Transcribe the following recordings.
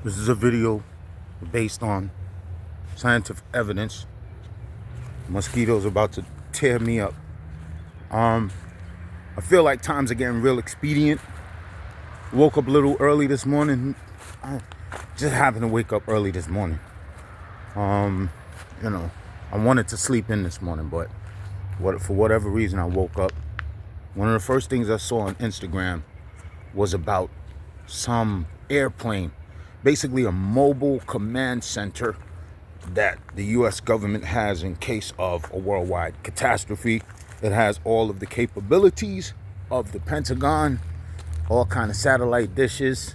This is a video based on scientific evidence. Mosquitoes about to tear me up. I feel like times are getting real expedient. Woke up a little early this morning. I just happened to wake up early this morning. I wanted to sleep in this morning, but for whatever reason I woke up. One of the first things I saw on Instagram was about some airplane, basically a mobile command center that the US government has in case of a worldwide catastrophe. It has all of the capabilities of the Pentagon, all kind of satellite dishes,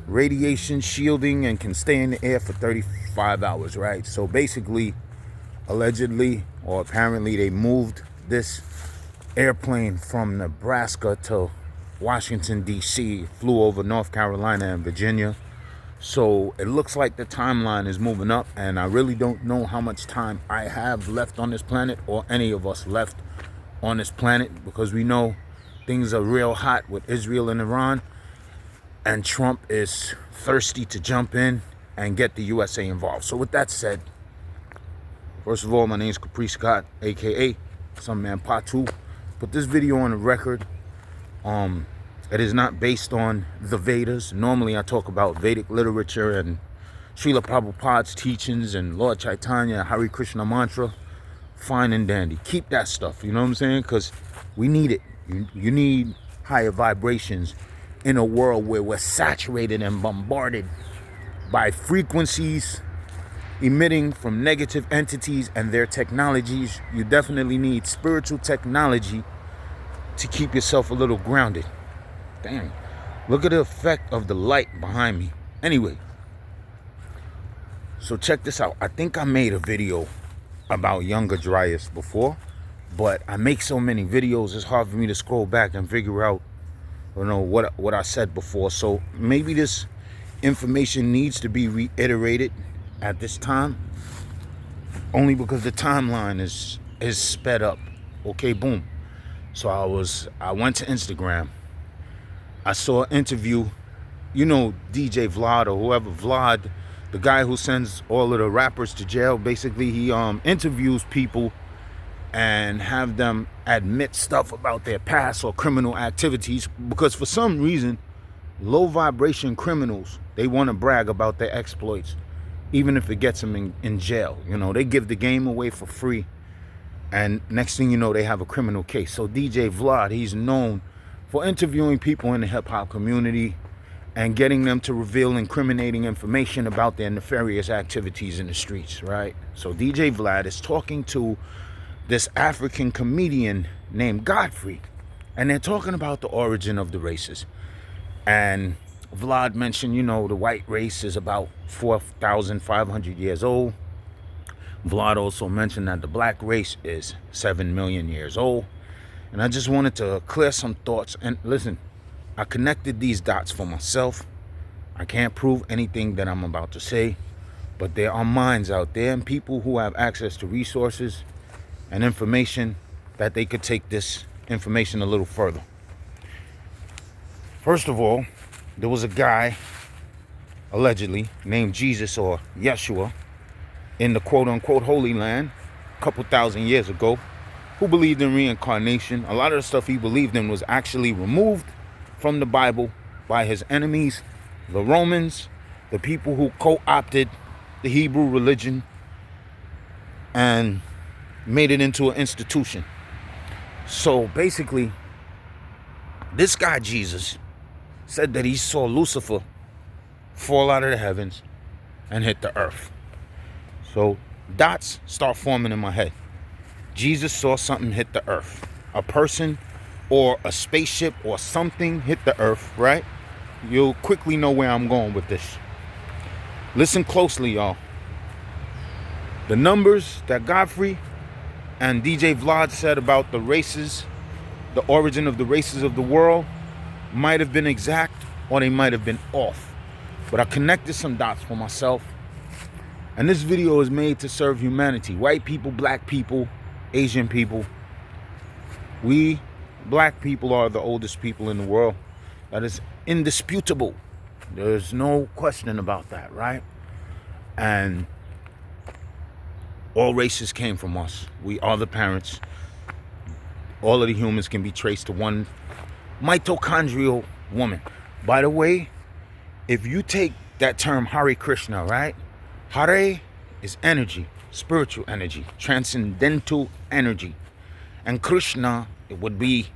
radiation shielding, and can stay in the air for 35 hours, right? So basically, allegedly or apparently, they moved this airplane from Nebraska to Washington, D.C., flew over North Carolina and Virginia. So it looks like the timeline is moving up, and I really don't know how much time I have left on this planet, or any of us left on this planet, because we know things are real hot with Israel and Iran, and Trump is thirsty to jump in and get the USA involved. So with that said, first of all, my name is Capri Scott, aka Some Man Patu. Put this video on the record. It is not based on the Vedas. Normally I talk about Vedic literature and Srila Prabhupada's teachings and Lord Chaitanya, Hare Krishna mantra. Fine and dandy. Keep that stuff, you know what I'm saying? Because we need it. You need higher vibrations in a world where we're saturated and bombarded by frequencies emitting from negative entities and their technologies. You definitely need spiritual technology to keep yourself a little grounded. Damn, look at the effect of the light behind me. Anyway, so check this out. I think I made a video about Younger Dryas before, but I make so many videos, it's hard for me to scroll back and figure out, what I said before. So maybe this information needs to be reiterated at this time, only because the timeline is sped up. Okay, boom. So I went to Instagram. I saw an interview, DJ Vlad or whoever, Vlad, the guy who sends all of the rappers to jail. Basically, he interviews people and have them admit stuff about their past or criminal activities, because for some reason, low vibration criminals, they want to brag about their exploits, even if it gets them in jail. They give the game away for free, and next thing you know, they have a criminal case. So DJ Vlad, he's known for interviewing people in the hip-hop community and getting them to reveal incriminating information about their nefarious activities in the streets, right? So DJ Vlad is talking to this African comedian named Godfrey, and they're talking about the origin of the races. And Vlad mentioned, the white race is about 4,500 years old. Vlad also mentioned that the black race is 7 million years old. And I just wanted to clear some thoughts. And listen, I connected these dots for myself. I can't prove anything that I'm about to say, but there are minds out there and people who have access to resources and information that they could take this information a little further. First of all, there was a guy, allegedly, named Jesus or Yeshua in the quote-unquote Holy Land a couple thousand years ago, who believed in reincarnation. A lot of the stuff he believed in was actually removed from the Bible by his enemies, the Romans, the people who co-opted the Hebrew religion and made it into an institution. So basically, this guy Jesus said that he saw Lucifer fall out of the heavens and hit the earth. So dots start forming in my head. Jesus saw something hit the earth. A person or a spaceship or something hit the earth, right? You'll quickly know where I'm going with this. Listen closely, y'all. The numbers that Godfrey and DJ Vlad said about the races, the origin of the races of the world, might have been exact or they might have been off. But I connected some dots for myself. And this video is made to serve humanity. White people, black people, Asian people. We black people are the oldest people in the world. That is indisputable. There's no question about that, right? And all races came from us. We are the parents. All of the humans can be traced to one mitochondrial woman. By the way, if you take that term Hare Krishna, right? Hare is energy, spiritual energy, transcendental energy. And Krishna, it would be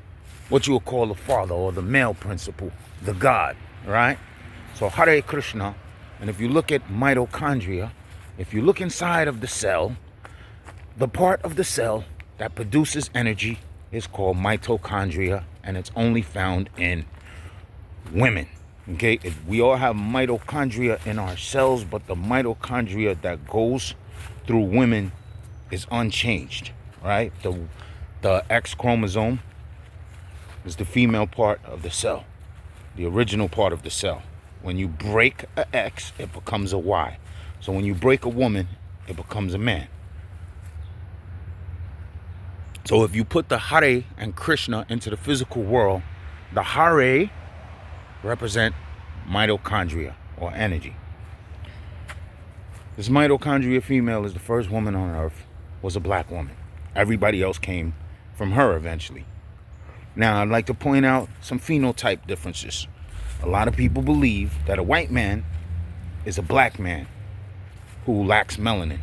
what you would call the father or the male principle, the God, right? So Hare Krishna. And if you look at mitochondria, if you look inside of the cell, the part of the cell that produces energy is called mitochondria, and it's only found in women. Okay, we all have mitochondria in our cells, but the mitochondria that goes through women is unchanged, right? The X chromosome is the female part of the cell, the original part of the cell. When you break an X, it becomes a Y. So when you break a woman, it becomes a man. So if you put the Hare and Krishna into the physical world, the Hare represent mitochondria or energy. This mitochondria female is the first woman on earth, was a black woman. Everybody else came from her eventually. Now, I'd like to point out some phenotype differences. A lot of people believe that a white man is a black man who lacks melanin.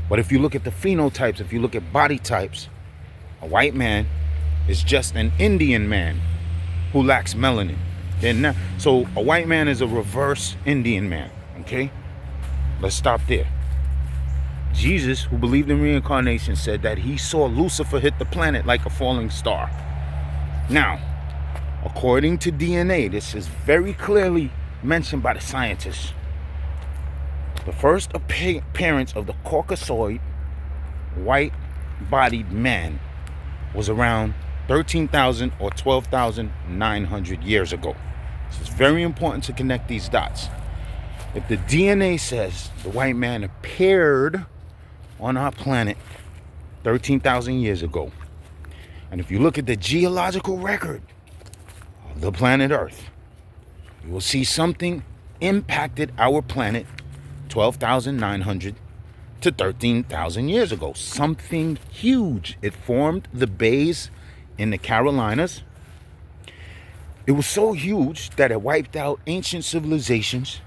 But if you look at the phenotypes, if you look at body types, a white man is just an Indian man who lacks melanin. So a white man is a reverse Indian man, okay? Let's stop there. Jesus, who believed in reincarnation, said that he saw Lucifer hit the planet like a falling star. Now, according to DNA, this is very clearly mentioned by the scientists. The first appearance of the Caucasoid white-bodied man was around 13,000 or 12,900 years ago. So it's very important to connect these dots. If the DNA says the white man appeared on our planet 13,000 years ago, and if you look at the geological record of the planet Earth, you will see something impacted our planet 12,900 to 13,000 years ago. Something huge. It formed the bays in the Carolinas. It was so huge that it wiped out ancient civilizations,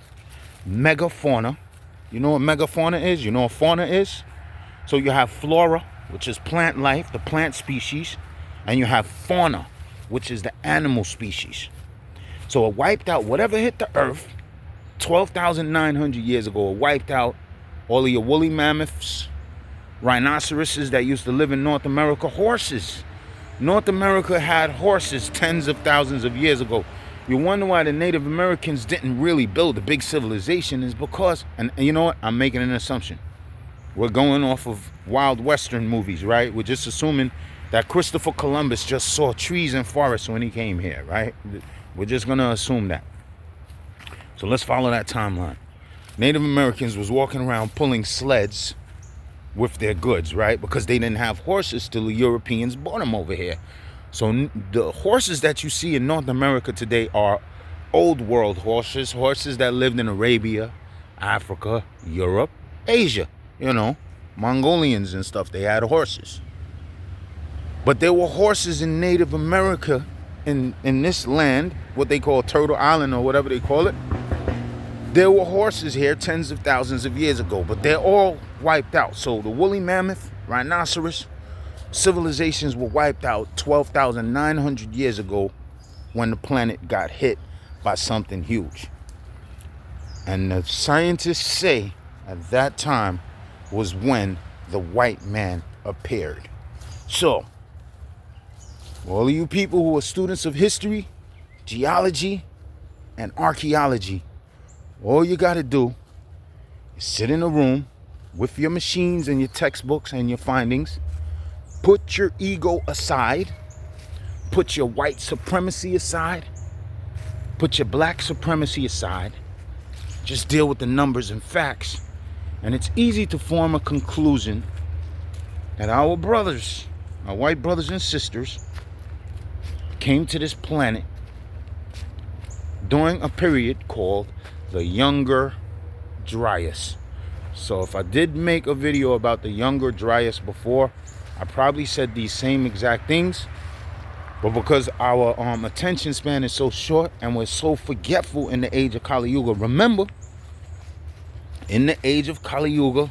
megafauna. You know what megafauna is? You know what fauna is? So you have flora, which is plant life, the plant species, and you have fauna, which is the animal species. So it wiped out whatever hit the earth 12,900 years ago. It wiped out all of your woolly mammoths, rhinoceroses that used to live in North America, horses. North America had horses tens of thousands of years ago. You wonder why the Native Americans didn't really build a big civilization is because, and you know what, I'm making an assumption. We're going off of Wild Western movies, right? We're just assuming that Christopher Columbus just saw trees and forests when he came here, right? We're just going to assume that. So let's follow that timeline. Native Americans was walking around pulling sleds with their goods, right? Because they didn't have horses till the Europeans brought them over here. So the horses that you see in North America today are old world horses that lived in Arabia, Africa, Europe, Asia. You know, Mongolians and stuff, they had horses. But there were horses in Native America in this land, what they call Turtle Island or whatever they call it. There were horses here tens of thousands of years ago, but they're all wiped out. So the woolly mammoth, rhinoceros, civilizations were wiped out 12,900 years ago when the planet got hit by something huge. And the scientists say at that time was when the white man appeared. So, all of you people who are students of history, geology, and archaeology, all you got to do is sit in a room with your machines and your textbooks and your findings, put your ego aside, put your white supremacy aside, put your black supremacy aside, just deal with the numbers and facts, and it's easy to form a conclusion that our brothers, our white brothers and sisters, came to this planet during a period called the Younger Dryas. So if I did make a video about the Younger Dryas before, I probably said these same exact things. But because our attention span is so short and we're so forgetful in the age of Kali Yuga, remember, in the age of Kali Yuga,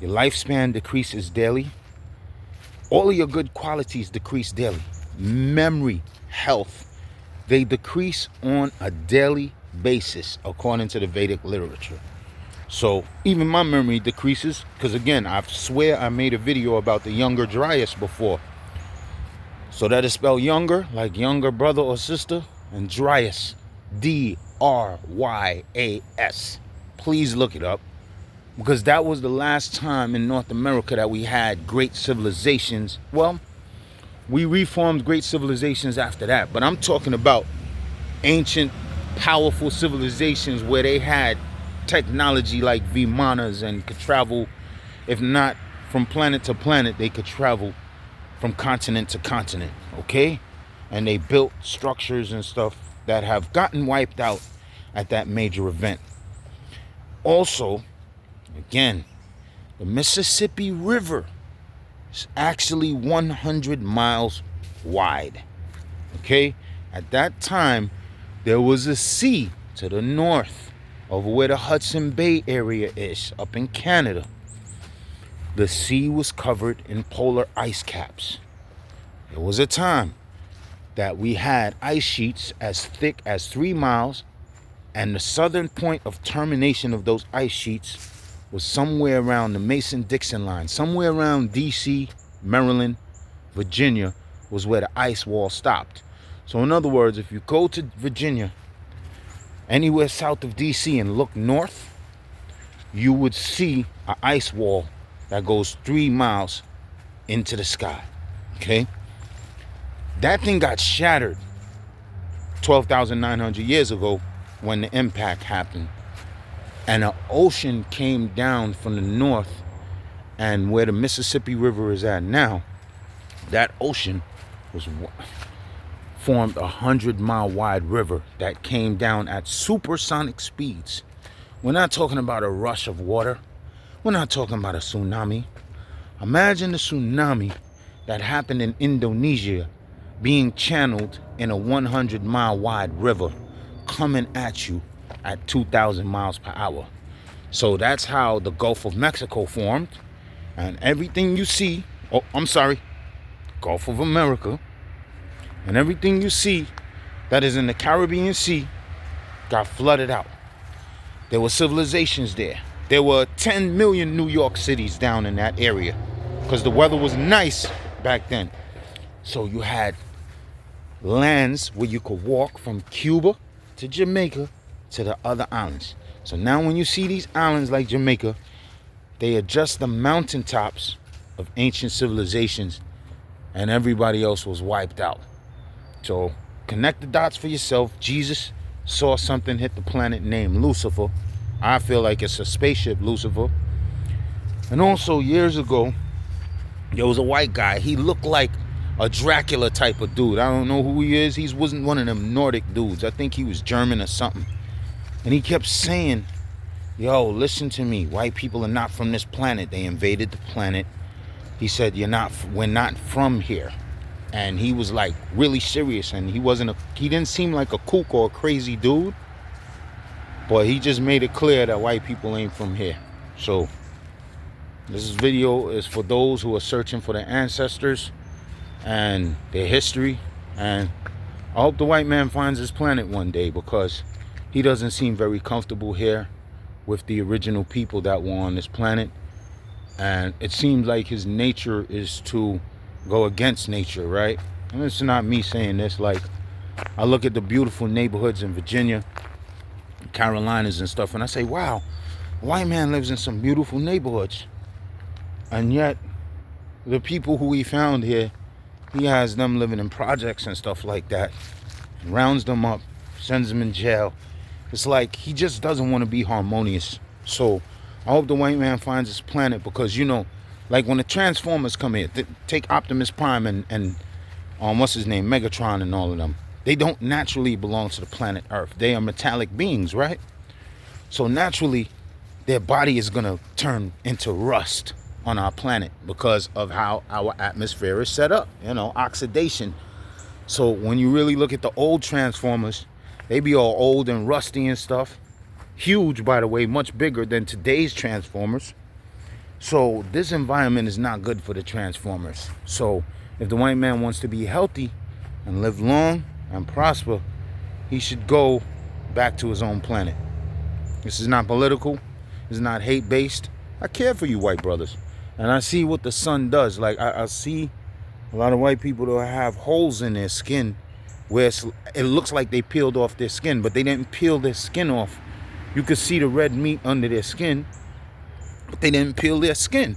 your lifespan decreases daily. All of your good qualities decrease daily. Memory, health, they decrease on a daily basis according to the Vedic literature. So even my memory decreases because, again, I swear I made a video about the Younger Dryas before. So that is spelled younger, like younger brother or sister, and Dryas, D-R-Y-A-S. Please look it up, because that was the last time in North America that we had great civilizations. Well, we reformed great civilizations after that, but I'm talking about ancient, powerful civilizations where they had technology like Vimanas and could travel, if not from planet to planet, they could travel from continent to continent, okay? And they built structures and stuff that have gotten wiped out at that major event. Also, again, the Mississippi River is actually 100 miles wide, okay? At that time, there was a sea to the north of where the Hudson Bay area is, up in Canada. The sea was covered in polar ice caps. There was a time that we had ice sheets as thick as 3 miles, and the southern point of termination of those ice sheets was somewhere around the Mason-Dixon line. Somewhere around D.C., Maryland, Virginia was where the ice wall stopped. So in other words, if you go to Virginia, anywhere south of D.C. and look north, you would see an ice wall that goes 3 miles into the sky, okay? That thing got shattered 12,900 years ago when the impact happened. And an ocean came down from the north, and where the Mississippi River is at now, that ocean was formed a 100-mile wide river that came down at supersonic speeds. We're not talking about a rush of water. We're not talking about a tsunami. Imagine the tsunami that happened in Indonesia being channeled in a 100-mile wide river coming at you at 2,000 miles per hour. So that's how the Gulf of Mexico formed. And everything you see, Gulf of America, and everything you see that is in the Caribbean Sea got flooded out. There were civilizations there. There were 10 million New York cities down in that area because the weather was nice back then. So you had lands where you could walk from Cuba to Jamaica to the other islands. So now when you see these islands like Jamaica, they are just the mountaintops of ancient civilizations, and everybody else was wiped out. So connect the dots for yourself. Jesus saw something hit the planet named Lucifer. I feel like it's a spaceship Lucifer. And also years ago, there was a white guy. He looked like a Dracula type of dude. I don't know who he is. He wasn't one of them Nordic dudes. I think he was German or something. And he kept saying, yo, listen to me. White people are not from this planet. They invaded the planet. He said, we're not from here. And he was like really serious, and he didn't seem like a kook or a crazy dude, but he just made it clear that white people ain't from here. So this video is for those who are searching for their ancestors and their history, and I hope the white man finds his planet one day, because he doesn't seem very comfortable here with the original people that were on this planet. And it seems like his nature is to go against nature, right? And it's not me saying this. Like, I look at the beautiful neighborhoods in Virginia, Carolinas and stuff, and I say, wow, a white man lives in some beautiful neighborhoods. And yet, the people who he found here, he has them living in projects and stuff like that. Rounds them up, sends them in jail. It's like he just doesn't want to be harmonious. So I hope the white man finds his planet, because, you know, like when the Transformers come here, take Optimus Prime and what's his name, Megatron and all of them. They don't naturally belong to the planet Earth. They are metallic beings, right? So naturally, their body is going to turn into rust on our planet because of how our atmosphere is set up, oxidation. So when you really look at the old Transformers, they be all old and rusty and stuff. Huge, by the way, much bigger than today's Transformers. So this environment is not good for the Transformers. So if the white man wants to be healthy and live long and prosper, he should go back to his own planet. This is not political. This is not hate-based. I care for you white brothers. And I see what the sun does. Like, I see a lot of white people that have holes in their skin where it looks like they peeled off their skin, but they didn't peel their skin off. You could see the red meat under their skin, but they didn't peel their skin.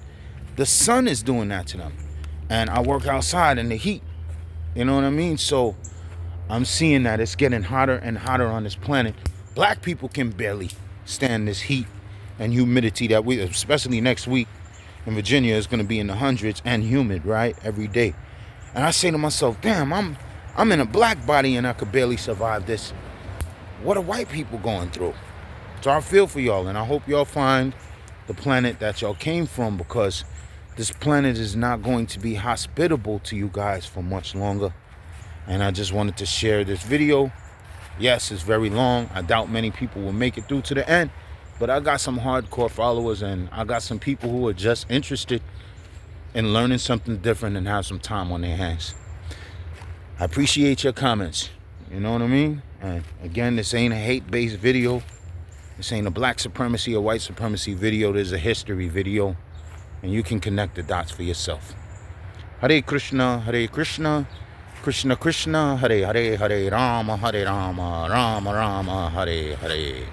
The sun is doing that to them. And I work outside in the heat. You know what I mean? So I'm seeing that it's getting hotter and hotter on this planet. Black people can barely stand this heat and humidity that we, especially next week in Virginia, is going to be in the hundreds and humid, right? Every day. And I say to myself, damn, I'm in a black body and I could barely survive this. What are white people going through? So I feel for y'all, and I hope y'all find the planet that y'all came from, because this planet is not going to be hospitable to you guys for much longer. And I just wanted to share this video. Yes, it's very long. I doubt many people will make it through to the end, but I got some hardcore followers, and I got some people who are just interested in learning something different and have some time on their hands. I appreciate your comments. You know what I mean? And again, this ain't a hate-based video. This ain't a black supremacy or white supremacy video. This is a history video, and you can connect the dots for yourself. Hare Krishna, Krishna Krishna, Hare Hare, Hare Rama, Rama Rama, Hare Hare.